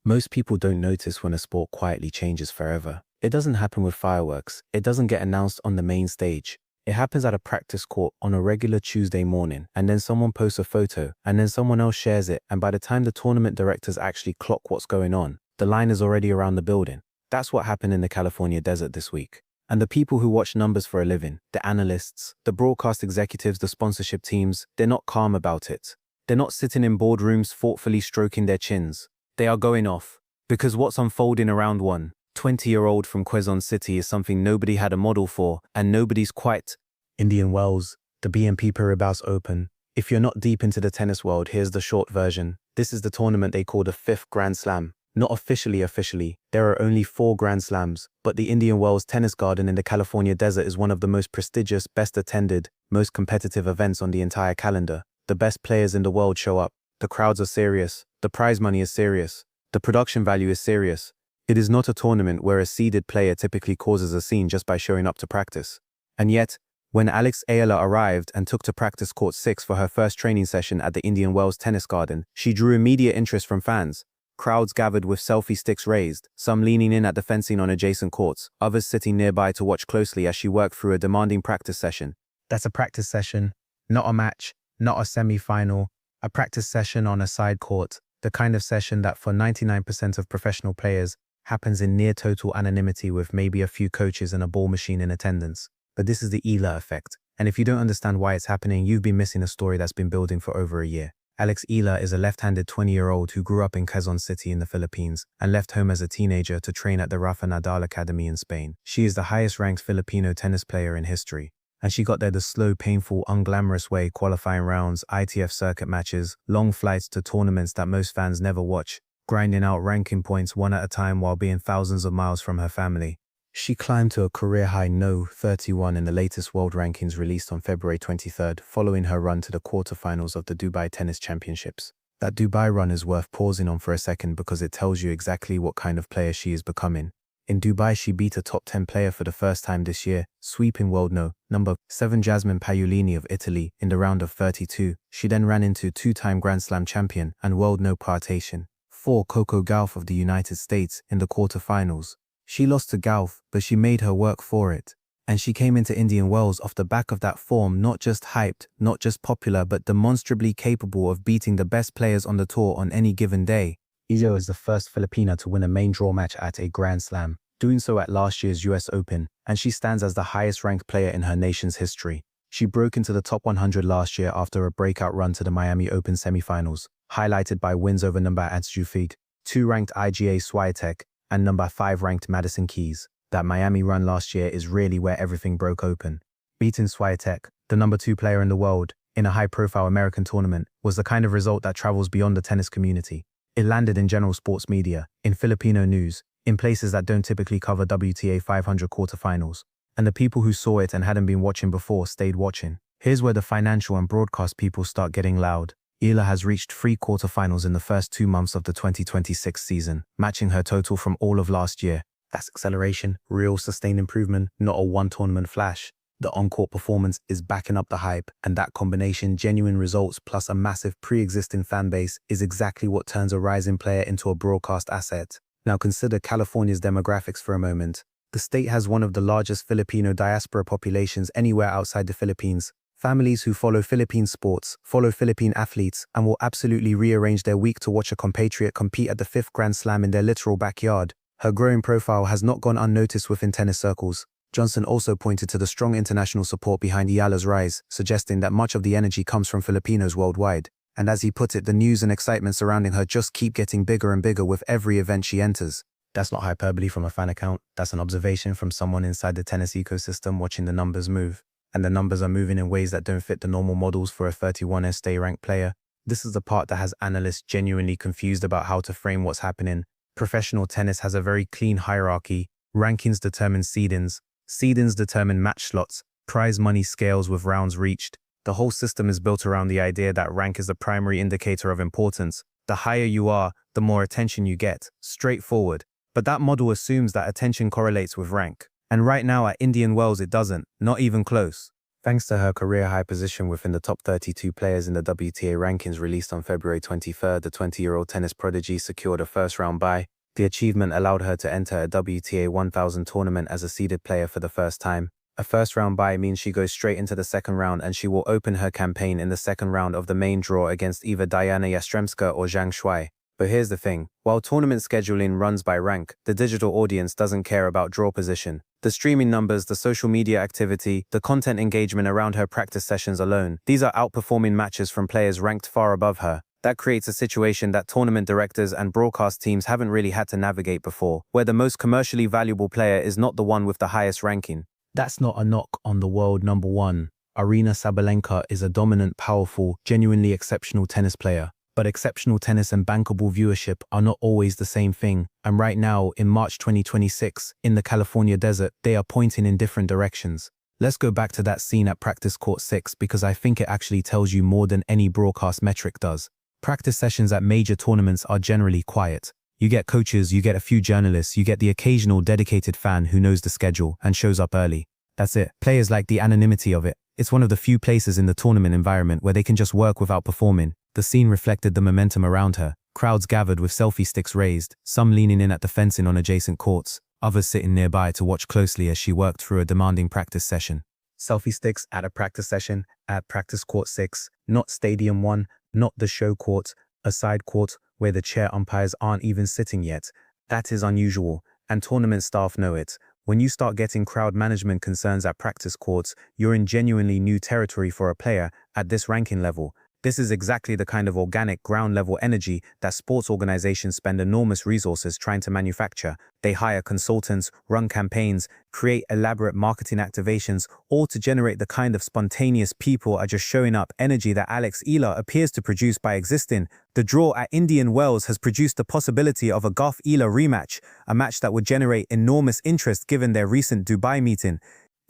Most people don't notice when a sport quietly changes forever. It doesn't happen with fireworks. It doesn't get announced on the main stage. It happens at a practice court on a regular Tuesday morning, and then someone posts a photo, and then someone else shares it, and by the time the tournament directors actually clock what's going on, the line is already around the building. That's what happened in the California desert this week. And the people who watch numbers for a living, the analysts, the broadcast executives, the sponsorship teams, they're not calm about it. They're not sitting in boardrooms thoughtfully stroking their chins. They are going off, because what's unfolding around one 20-year-old from Quezon City is something nobody had a model for, and nobody's quite. Indian Wells, the BNP Paribas Open. If you're not deep into the tennis world, here's the short version. This is the tournament they call the 5th Grand Slam. Not officially, there are only 4 Grand Slams, but the Indian Wells Tennis Garden in the California desert is one of the most prestigious, best attended, most competitive events on the entire calendar. The best players in the world show up. The crowds are serious. The prize money is serious. The production value is serious. It is not a tournament where a seeded player typically causes a scene just by showing up to practice. And yet, when Alex Eala arrived and took to practice court 6 for her first training session at the Indian Wells Tennis Garden, she drew immediate interest from fans. Crowds gathered with selfie sticks raised, some leaning in at the fencing on adjacent courts, others sitting nearby to watch closely as she worked through a demanding practice session. That's a practice session, not a match, not a semi-final, a practice session on a side court, the kind of session that for 99% of professional players happens in near total anonymity with maybe a few coaches and a ball machine in attendance. But this is the Eala effect, and if you don't understand why it's happening, you've been missing a story that's been building for over a year. Alex Eala is a left-handed 20-year-old who grew up in Quezon City in the Philippines and left home as a teenager to train at the Rafa Nadal Academy in Spain. She is the highest-ranked Filipino tennis player in history, and she got there the slow, painful, unglamorous way: qualifying rounds, ITF circuit matches, long flights to tournaments that most fans never watch, grinding out ranking points one at a time while being thousands of miles from her family. She climbed to a career-high No. 31 in the latest world rankings released on February 23rd, following her run to the quarterfinals of the Dubai Tennis Championships. That Dubai run is worth pausing on for a second because it tells you exactly what kind of player she is becoming. In Dubai, she beat a top 10 player for the first time this year, sweeping world number 7 Jasmine Paolini of Italy in the round of 32. She then ran into 2-time Grand Slam champion and world partation 4 Coco Gauff of the United States in the quarterfinals. She lost to Gauff, but she made her work for it. And she came into Indian Wells off the back of that form, not just hyped, not just popular, but demonstrably capable of beating the best players on the tour on any given day. Eala is the first Filipina to win a main draw match at a Grand Slam, doing so at last year's US Open, and she stands as the highest-ranked player in her nation's history. She broke into the top 100 last year after a breakout run to the Miami Open semifinals, highlighted by wins over number Adsjufig, 2-ranked IGA Swiatek, and number 5-ranked Madison Keys. That Miami run last year is really where everything broke open. Beating Swiatek, the number 2 player in the world, in a high-profile American tournament, was the kind of result that travels beyond the tennis community. It landed in general sports media, in Filipino news, in places that don't typically cover WTA 500 quarterfinals. And the people who saw it and hadn't been watching before stayed watching. Here's where the financial and broadcast people start getting loud. Eala has reached 3 quarterfinals in the first 2 months of the 2026 season, matching her total from all of last year. That's acceleration, real sustained improvement, not a one-tournament flash. The on-court performance is backing up the hype, and that combination, genuine results plus a massive pre-existing fan base, is exactly what turns a rising player into a broadcast asset. Now consider California's demographics for a moment. The state has one of the largest Filipino diaspora populations anywhere outside the Philippines. Families who follow Philippine sports, follow Philippine athletes, and will absolutely rearrange their week to watch a compatriot compete at the 5th Grand Slam in their literal backyard. Her growing profile has not gone unnoticed within tennis circles. Johnson also pointed to the strong international support behind Eala's rise, suggesting that much of the energy comes from Filipinos worldwide. And as he put it, the news and excitement surrounding her just keep getting bigger and bigger with every event she enters. That's not hyperbole from a fan account. That's an observation from someone inside the tennis ecosystem watching the numbers move. And the numbers are moving in ways that don't fit the normal models for a 31st stay-ranked player. This is the part that has analysts genuinely confused about how to frame what's happening. Professional tennis has a very clean hierarchy. Rankings determine seedings. Seedings determine match slots. Prize money scales with rounds reached. The whole system is built around the idea that rank is the primary indicator of importance. The higher you are, the more attention you get. Straightforward. But that model assumes that attention correlates with rank. And right now at Indian Wells it doesn't, not even close. Thanks to her career-high position within the top 32 players in the WTA rankings released on February 23rd, the 20-year-old tennis prodigy secured a first-round bye. The achievement allowed her to enter a WTA 1000 tournament as a seeded player for the first time. A first-round bye means she goes straight into the second round, and she will open her campaign in the second round of the main draw against either Diana Yastremska or Zhang Shuai. But here's the thing, while tournament scheduling runs by rank, the digital audience doesn't care about draw position. The streaming numbers, the social media activity, the content engagement around her practice sessions alone, these are outperforming matches from players ranked far above her. That creates a situation that tournament directors and broadcast teams haven't really had to navigate before, where the most commercially valuable player is not the one with the highest ranking. That's not a knock on the world number one. Aryna Sabalenka is a dominant, powerful, genuinely exceptional tennis player. But exceptional tennis and bankable viewership are not always the same thing, and right now, in March 2026, in the California desert, they are pointing in different directions. Let's go back to that scene at practice court 6 because I think it actually tells you more than any broadcast metric does. Practice sessions at major tournaments are generally quiet. You get coaches, you get a few journalists, you get the occasional dedicated fan who knows the schedule and shows up early. That's it. Players like the anonymity of it. It's one of the few places in the tournament environment where they can just work without performing. The scene reflected the momentum around her. Crowds gathered with selfie sticks raised, some leaning in at the fencing on adjacent courts, others sitting nearby to watch closely as she worked through a demanding practice session. Selfie sticks at a practice session at practice court 6, not stadium 1, not the show court, a side court where the chair umpires aren't even sitting yet. That is unusual, and tournament staff know it. When you start getting crowd management concerns at practice courts, you're in genuinely new territory for a player at this ranking level. This is exactly the kind of organic, ground-level energy that sports organizations spend enormous resources trying to manufacture. They hire consultants, run campaigns, create elaborate marketing activations, all to generate the kind of spontaneous people are just showing up energy that Alex Eala appears to produce by existing. The draw at Indian Wells has produced the possibility of a Goff-Eala rematch, a match that would generate enormous interest given their recent Dubai meeting.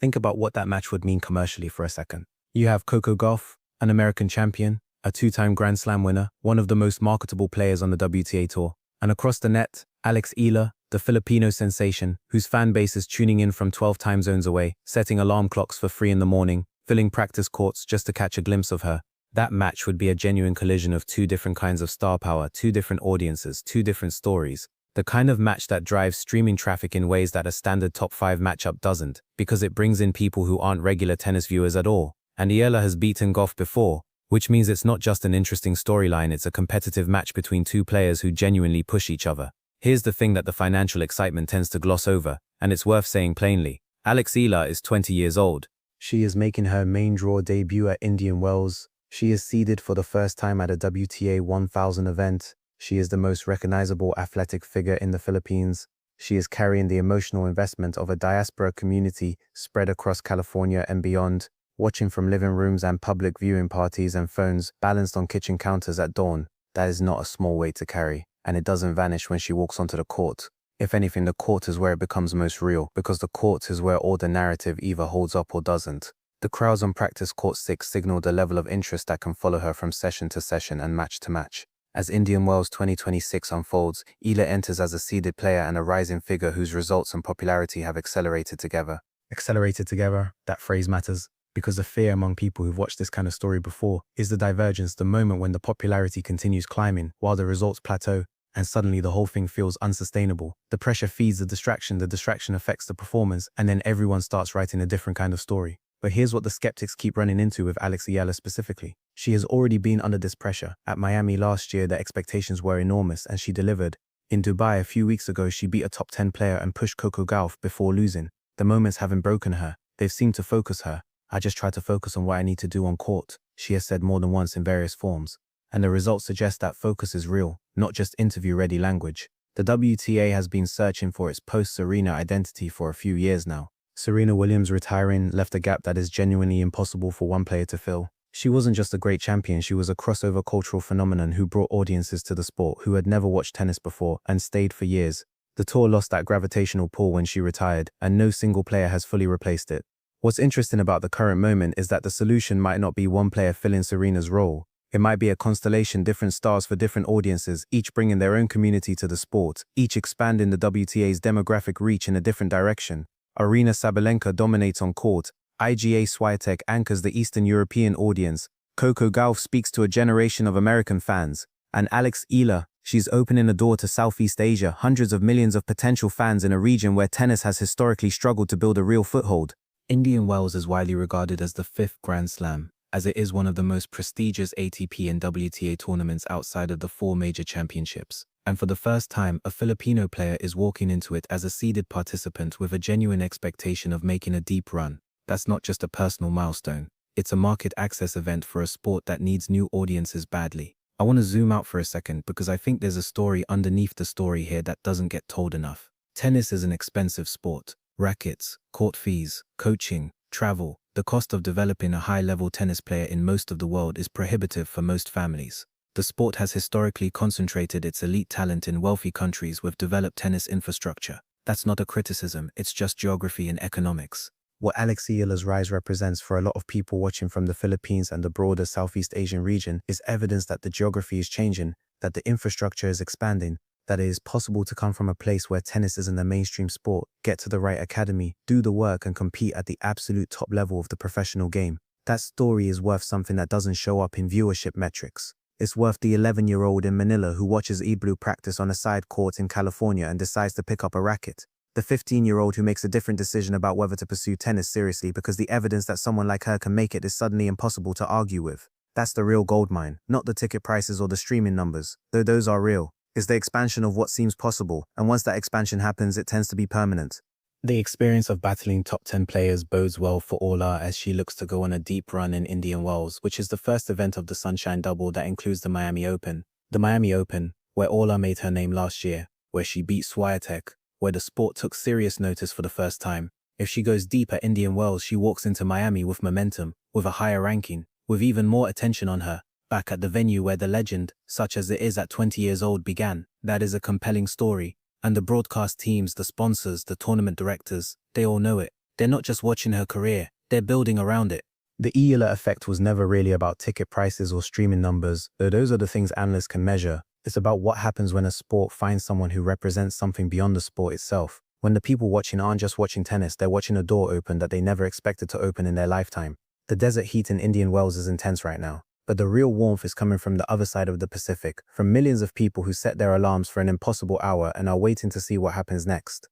Think about what that match would mean commercially for a second. You have Coco Gauff, an American champion, a two-time Grand Slam winner, one of the most marketable players on the WTA Tour. And across the net, Alex Eala, the Filipino sensation, whose fan base is tuning in from 12 time zones away, setting alarm clocks for 3 in the morning, filling practice courts just to catch a glimpse of her. That match would be a genuine collision of two different kinds of star power, two different audiences, two different stories. The kind of match that drives streaming traffic in ways that a standard top 5 matchup doesn't, because it brings in people who aren't regular tennis viewers at all. And Eala has beaten Gauff before, which means it's not just an interesting storyline, it's a competitive match between two players who genuinely push each other. Here's the thing that the financial excitement tends to gloss over, and it's worth saying plainly. Alex Eala is 20 years old. She is making her main draw debut at Indian Wells. She is seeded for the first time at a WTA 1000 event. She is the most recognizable athletic figure in the Philippines. She is carrying the emotional investment of a diaspora community spread across California and beyond. Watching from living rooms and public viewing parties and phones balanced on kitchen counters at dawn, that is not a small weight to carry, and it doesn't vanish when she walks onto the court. If anything, the court is where it becomes most real, because the court is where all the narrative either holds up or doesn't. The crowds on practice court 6 signal the level of interest that can follow her from session to session and match to match. As Indian Wells 2026 unfolds, Eala enters as a seeded player and a rising figure whose results and popularity have accelerated together. Accelerated together, that phrase matters. Because the fear among people who've watched this kind of story before is the divergence, the moment when the popularity continues climbing while the results plateau, and suddenly the whole thing feels unsustainable. The pressure feeds the distraction affects the performance, and then everyone starts writing a different kind of story. But here's what the skeptics keep running into with Alex Eala specifically. She has already been under this pressure. At Miami last year, the expectations were enormous, and she delivered. In Dubai a few weeks ago, she beat a top 10 player and pushed Coco Gauff before losing. The moments haven't broken her. They've seemed to focus her. I just try to focus on what I need to do on court, she has said more than once in various forms. And the results suggest that focus is real, not just interview-ready language. The WTA has been searching for its post-Serena identity for a few years now. Serena Williams retiring left a gap that is genuinely impossible for one player to fill. She wasn't just a great champion, she was a crossover cultural phenomenon who brought audiences to the sport who had never watched tennis before and stayed for years. The tour lost that gravitational pull when she retired, and no single player has fully replaced it. What's interesting about the current moment is that the solution might not be one player filling Serena's role. It might be a constellation, different stars for different audiences, each bringing their own community to the sport, each expanding the WTA's demographic reach in a different direction. Aryna Sabalenka dominates on court. Iga Swiatek anchors the Eastern European audience, Coco Gauff speaks to a generation of American fans, and Alex Eala, she's opening a door to Southeast Asia, hundreds of millions of potential fans in a region where tennis has historically struggled to build a real foothold. Indian Wells is widely regarded as the fifth Grand Slam, as it is one of the most prestigious ATP and WTA tournaments outside of the four major championships. And for the first time, a Filipino player is walking into it as a seeded participant with a genuine expectation of making a deep run. That's not just a personal milestone. It's a market access event for a sport that needs new audiences badly. I want to zoom out for a second because I think there's a story underneath the story here that doesn't get told enough. Tennis is an expensive sport. Rackets, court fees, coaching, travel. The cost of developing a high-level tennis player in most of the world is prohibitive for most families. The sport has historically concentrated its elite talent in wealthy countries with developed tennis infrastructure. That's not a criticism, it's just geography and economics. What Alex Eala's rise represents for a lot of people watching from the Philippines and the broader Southeast Asian region is evidence that the geography is changing, that the infrastructure is expanding, that it is possible to come from a place where tennis isn't a mainstream sport, get to the right academy, do the work and compete at the absolute top level of the professional game. That story is worth something that doesn't show up in viewership metrics. It's worth the 11-year-old in Manila who watches Iblu practice on a side court in California and decides to pick up a racket. The 15-year-old who makes a different decision about whether to pursue tennis seriously because the evidence that someone like her can make it is suddenly impossible to argue with. That's the real goldmine, not the ticket prices or the streaming numbers, though those are real. It's the expansion of what seems possible, and once that expansion happens, it tends to be permanent. The experience of battling top 10 players bodes well for Eala as she looks to go on a deep run in Indian Wells, which is the first event of the Sunshine Double that includes the Miami Open. The Miami Open, where Eala made her name last year, where she beat Swiatek, where the sport took serious notice for the first time. If she goes deep at Indian Wells, she walks into Miami with momentum, with a higher ranking, with even more attention on her, back at the venue where the legend, such as it is at 20 years old, began. That is a compelling story. And the broadcast teams, the sponsors, the tournament directors, they all know it. They're not just watching her career, they're building around it. The Eala effect was never really about ticket prices or streaming numbers, though those are the things analysts can measure. It's about what happens when a sport finds someone who represents something beyond the sport itself. When the people watching aren't just watching tennis, they're watching a door open that they never expected to open in their lifetime. The desert heat in Indian Wells is intense right now. But the real warmth is coming from the other side of the Pacific, from millions of people who set their alarms for an impossible hour and are waiting to see what happens next.